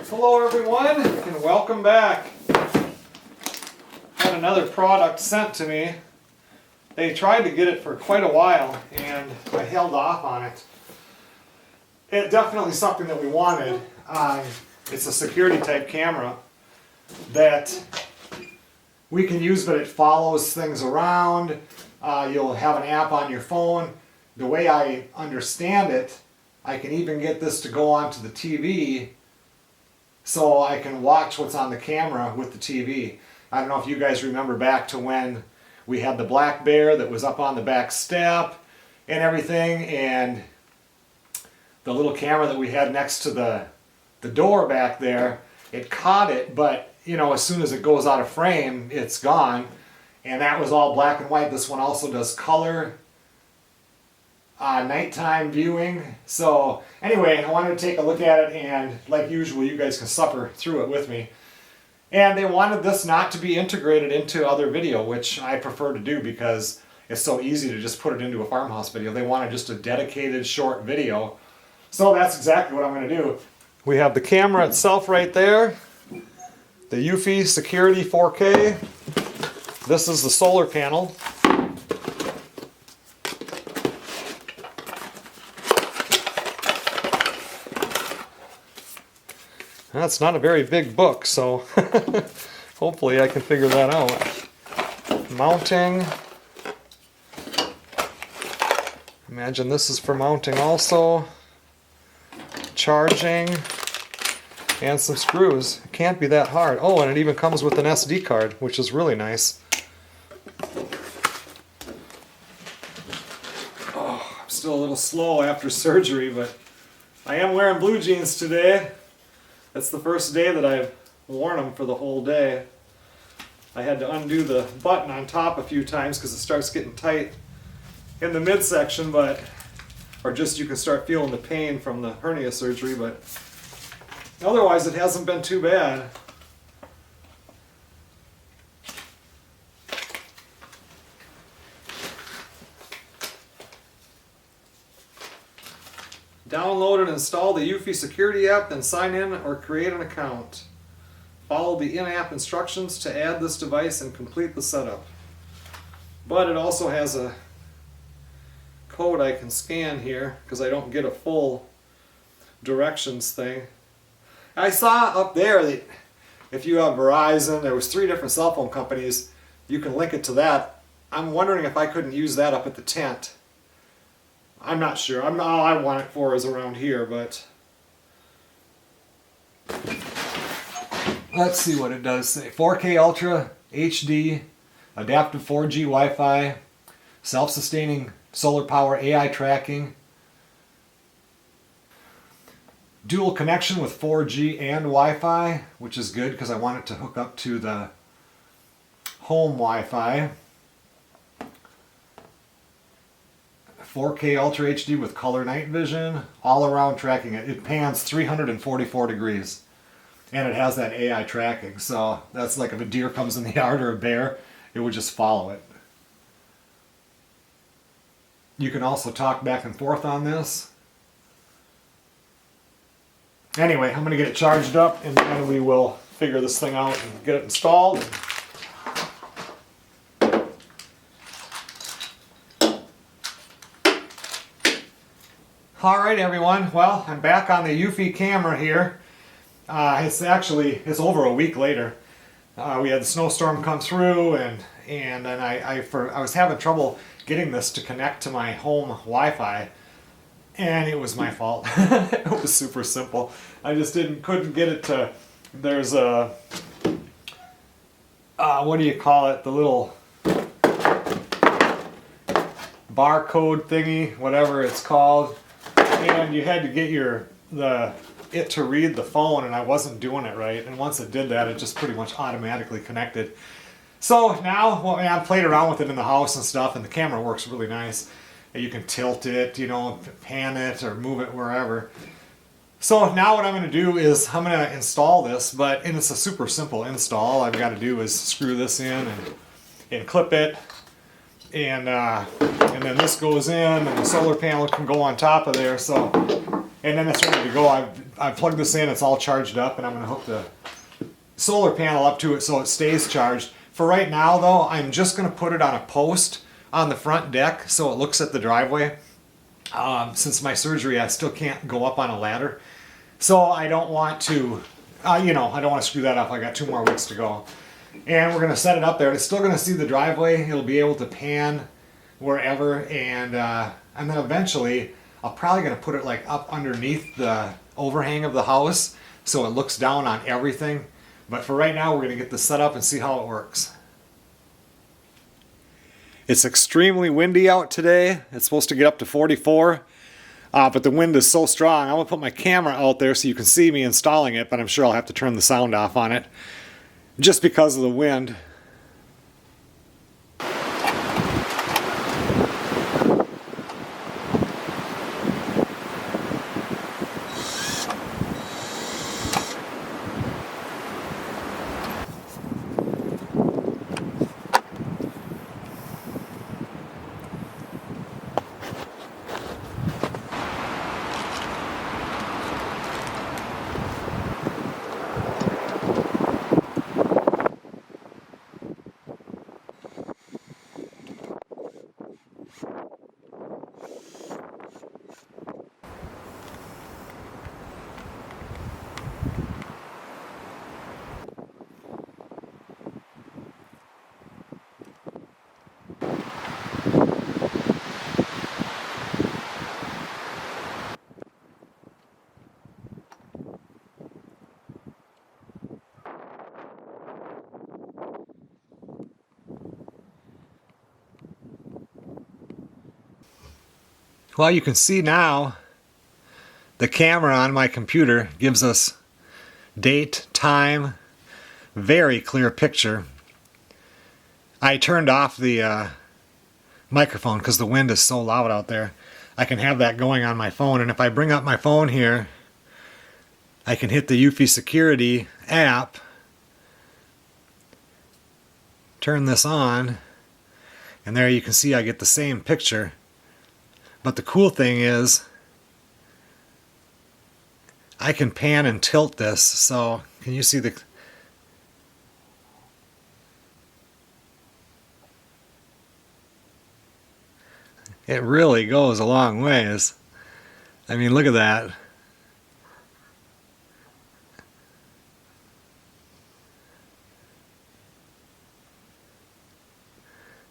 Hello everyone, and welcome back. Had another product sent to me. They tried to get it for quite a while, and I held off on it. It's definitely something that we wanted. It's a security type camera that we can use, but it follows things around. You'll have an app on your phone. The way I understand it, I can even get this to go onto the TV so I can watch what's on the camera with the TV. I don't know if you guys remember back to when we had the black bear that was up on the back step and everything, and the little camera that we had next to the door back there, it caught it, but you know, as soon as it goes out of frame, it's gone. And that was all black and white. This one also does color nighttime viewing. So anyway, I wanted to take a look at it, and like usual, you guys can suffer through it with me. And they wanted this not to be integrated into other video, which I prefer to do because it's so easy to just put it into a farmhouse video. They wanted just a dedicated short video. So that's exactly what I'm going to do. We have the camera itself right there. The EUFY Security 4K. This is the solar panel. That's not a very big book, so hopefully I can figure that out. Mounting. Imagine this is for mounting also. Charging. And some screws. It can't be that hard. Oh, and it even comes with an SD card, which is really nice. Oh, I'm still a little slow after surgery, but I am wearing blue jeans today. That's the first day that I've worn them for the whole day. I had to undo the button on top a few times because it starts getting tight in the midsection, but or just you can start feeling the pain from the hernia surgery, but otherwise it hasn't been too bad. Download and install the EUFY security app, then sign in or create an account. Follow the in-app instructions to add this device and complete the setup. But it also has a code I can scan here because I don't get a full directions thing. I saw up there that if you have Verizon, there was 3 different cell phone companies, you can link it to that. I'm wondering if I couldn't use that up at the tent. I'm not sure. All I want it for is around here, but let's see what it does say. 4K Ultra HD, adaptive 4G Wi-Fi, self-sustaining solar power AI tracking, dual connection with 4G and Wi-Fi, which is good because I want it to hook up to the home Wi-Fi. 4K Ultra HD with color night vision, all around tracking. It pans 344 degrees, and it has that AI tracking. So that's like if a deer comes in the yard or a bear, it would just follow it. You can also talk back and forth on this. Anyway, I'm going to get it charged up, and then we will figure this thing out and get it installed. Alright everyone, well, I'm back on the EUFY camera here. It's over a week later. We had the snowstorm come through, and I was having trouble getting this to connect to my home Wi-Fi. And it was my fault. It was super simple. I just couldn't get it to. There's a what do you call it? The little barcode thingy, whatever it's called. And you had to get it to read the phone, and I wasn't doing it right. And once it did that, it just pretty much automatically connected. So now, well, I played around with it in the house and stuff, and the camera works really nice. You can tilt it, you know, pan it or move it wherever. So now what I'm going to do is I'm going to install this, and it's a super simple install. All I've got to do is screw this in and clip it, and then this goes in, and the solar panel can go on top of there. So, and then it's ready to go. I've I plugged this in, it's all charged up, and I'm gonna hook the solar panel up to it so it stays charged. For right now though, I'm just gonna put it on a post on the front deck so it looks at the driveway. Since my surgery, I still can't go up on a ladder. So I don't want to, I don't want to screw that up. I got 2 more weeks to go. And we're gonna set it up there. It's still gonna see the driveway. It'll be able to pan wherever, and then eventually I'm probably gonna put it like up underneath the overhang of the house so it looks down on everything. But for right now, we're gonna get this set up and see how it works. It's extremely windy out today. It's supposed to get up to 44, but the wind is so strong. I'm gonna put my camera out there so you can see me installing it, but I'm sure I'll have to turn the sound off on it just because of the wind. Well, you can see now the camera on my computer gives us date, time, very clear picture. I turned off the microphone because the wind is so loud out there. I can have that going on my phone, and if I bring up my phone here, I can hit the EUFY Security app, turn this on, and there you can see I get the same picture. But the cool thing is I can pan and tilt this, so can you see the... It really goes a long ways. I mean, look at that.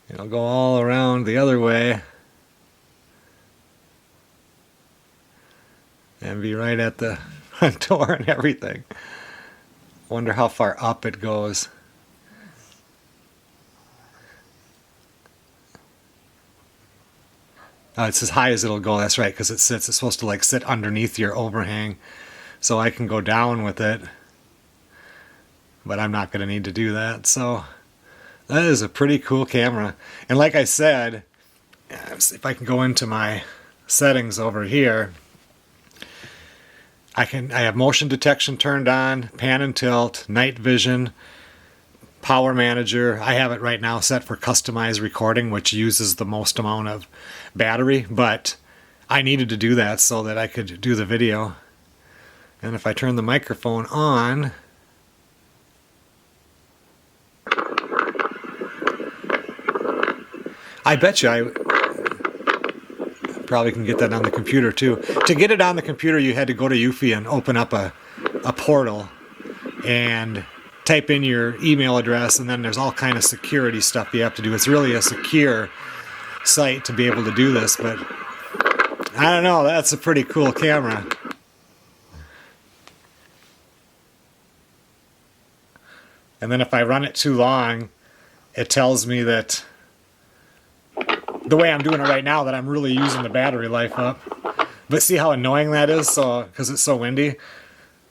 It'll go all around the other way and be right at the front door and everything. Wonder how far up it goes. It's as high as it'll go, that's right, because it's supposed to like sit underneath your overhang. So I can go down with it, but I'm not going to need to do that. So that is a pretty cool camera. And like I said, if I can go into my settings over here, I have motion detection turned on, pan and tilt, night vision, power manager. I have it right now set for customized recording, which uses the most amount of battery, but I needed to do that so that I could do the video. And if I turn the microphone on, I bet you I probably can get that on the computer too. To get it on the computer, you had to go to EUFY and open up a portal and type in your email address, and then there's all kind of security stuff you have to do. It's really a secure site to be able to do this, but I don't know, that's a pretty cool camera. And then if I run it too long, it tells me that the way I'm doing it right now, that I'm really using the battery life up. But see how annoying that is, because it's so windy?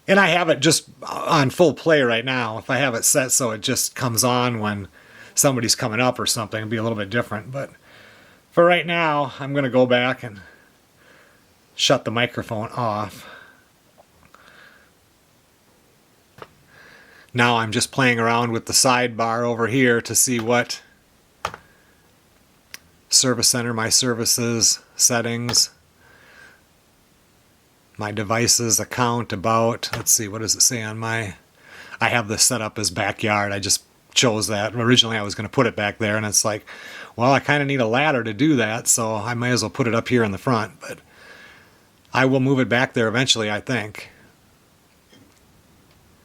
And I have it just on full play right now. If I have it set so it just comes on when somebody's coming up or something, it'd be a little bit different. But for right now, I'm going to go back and shut the microphone off. Now I'm just playing around with the sidebar over here to see what service center, my services, settings. my devices account about, let's see, what does it say on my, I have this set up as backyard. I just chose that. Originally I was going to put it back there, and it's like, well, I kind of need a ladder to do that, so I may as well put it up here in the front, but I will move it back there eventually, I think.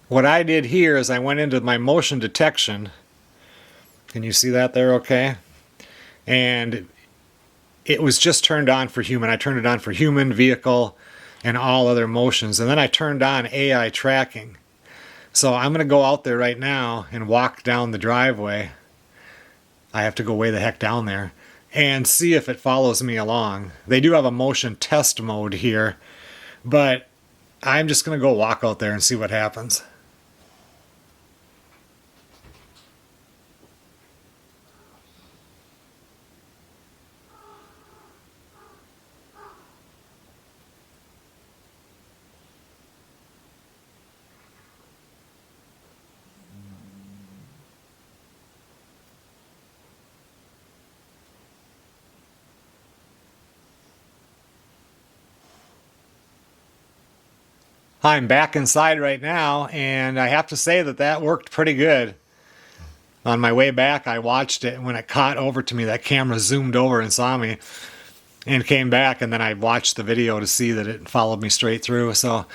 What I did here is I went into my motion detection. Can you see that there okay? And it was just turned on for human. I turned it on for human, vehicle, and all other motions. And then I turned on AI tracking. So I'm going to go out there right now and walk down the driveway. I have to go way the heck down there and see if it follows me along. They do have a motion test mode here, but I'm just going to go walk out there and see what happens. I'm back inside right now, and I have to say that worked pretty good. On my way back, I watched it, and when it caught over to me, that camera zoomed over and saw me and came back, and then I watched the video to see that it followed me straight through. So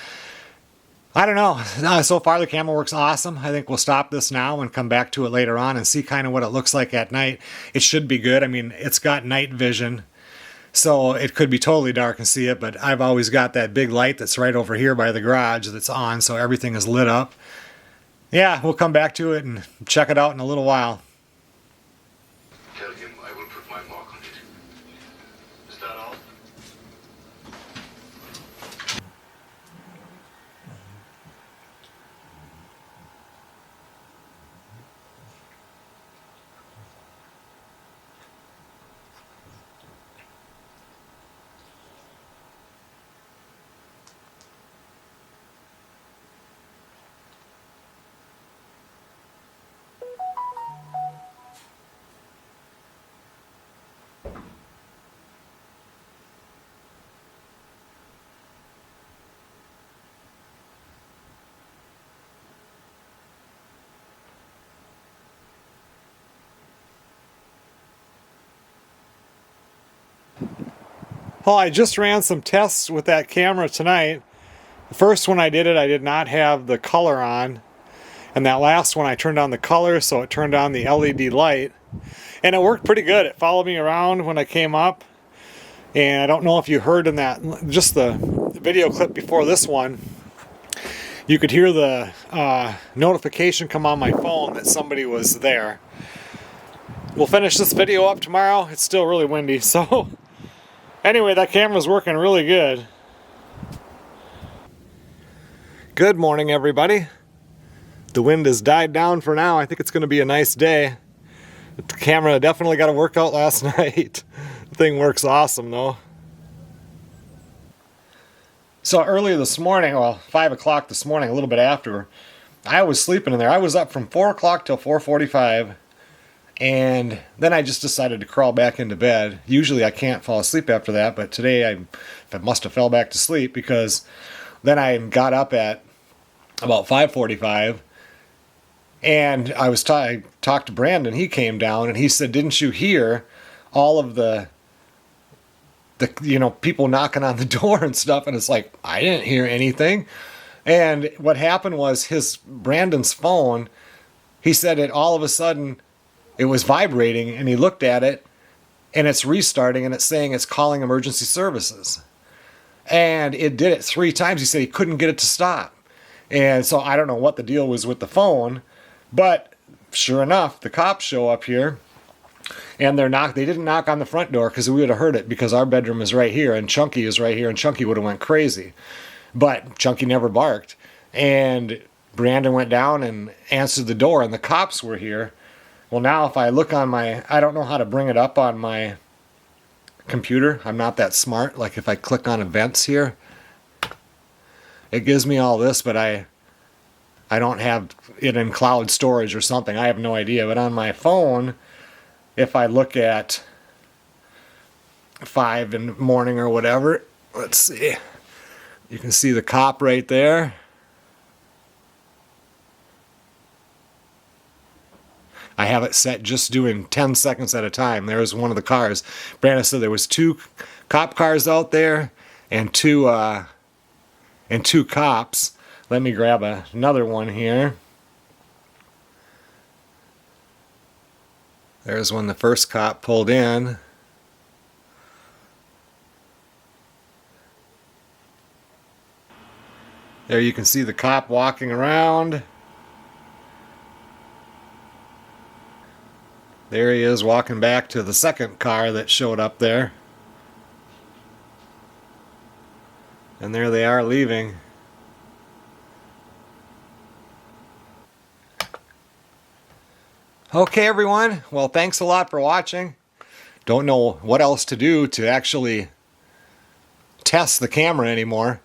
I don't know. So far, the camera works awesome. I think we'll stop this now and come back to it later on and see kind of what it looks like at night. It should be good. I mean, it's got night vision, so it could be totally dark and see it, but I've always got that big light that's right over here by the garage that's on, so everything is lit up. Yeah, we'll come back to it and check it out in a little while. Tell him I will put my mark on it. Is that all? Well, I just ran some tests with that camera tonight. The first one I did it, I did not have the color on. And that last one, I turned on the color, so it turned on the LED light. And it worked pretty good. It followed me around when I came up. And I don't know if you heard in that, just the video clip before this one, you could hear the notification come on my phone that somebody was there. We'll finish this video up tomorrow. It's still really windy, so anyway, that camera's working really good. Good morning, everybody. The wind has died down for now. I think it's going to be a nice day. The camera definitely got a workout last night. The thing works awesome, though. So earlier this morning, well, 5 o'clock this morning, a little bit after, I was sleeping in there. I was up from 4 o'clock till 4:45. And then I just decided to crawl back into bed. Usually I can't fall asleep after that, but today I must have fell back to sleep because then I got up at about 5:45, and I talked to Brandon. He came down and he said, "Didn't you hear all of the people knocking on the door and stuff?" And it's like, I didn't hear anything. And what happened was Brandon's phone, he said it all of a sudden, it was vibrating, and he looked at it, and it's restarting, and it's saying it's calling emergency services. And it did it 3 times. He said he couldn't get it to stop. And so I don't know what the deal was with the phone, but sure enough, the cops show up here, and they didn't knock on the front door because we would have heard it, because our bedroom is right here, and Chunky is right here, and Chunky would have went crazy. But Chunky never barked. And Brandon went down and answered the door, and the cops were here. Well, now if I look on I don't know how to bring it up on my computer. I'm not that smart. Like if I click on events here, it gives me all this, but I don't have it in cloud storage or something. I have no idea. But on my phone, if I look at 5 in the morning or whatever, let's see. You can see the cop right there. I have it set just doing 10 seconds at a time. There's one of the cars. Brandon said there was 2 cop cars out there and two cops. Let me grab another one here. There's when the first cop pulled in. There you can see the cop walking around. There he is walking back to the second car that showed up there. And there they are leaving. Okay everyone, well thanks a lot for watching. Don't know what else to do to actually test the camera anymore.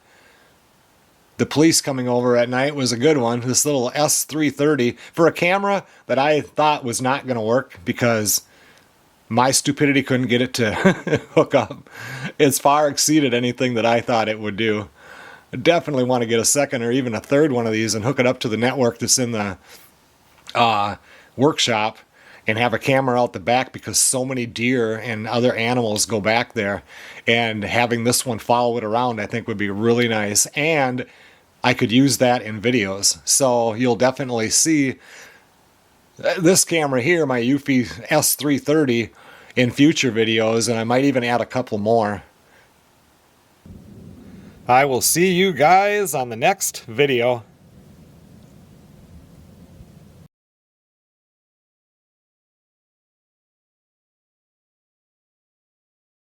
The police coming over at night was a good one. This little S330 for a camera that I thought was not going to work because my stupidity couldn't get it to hook up. It's far exceeded anything that I thought it would do. I definitely want to get a second or even a third one of these and hook it up to the network that's in the workshop and have a camera out the back because so many deer and other animals go back there, and having this one follow it around I think would be really nice, and I could use that in videos. So you'll definitely see this camera here, my EUFY S330, in future videos, and I might even add a couple more. I will see you guys on the next video.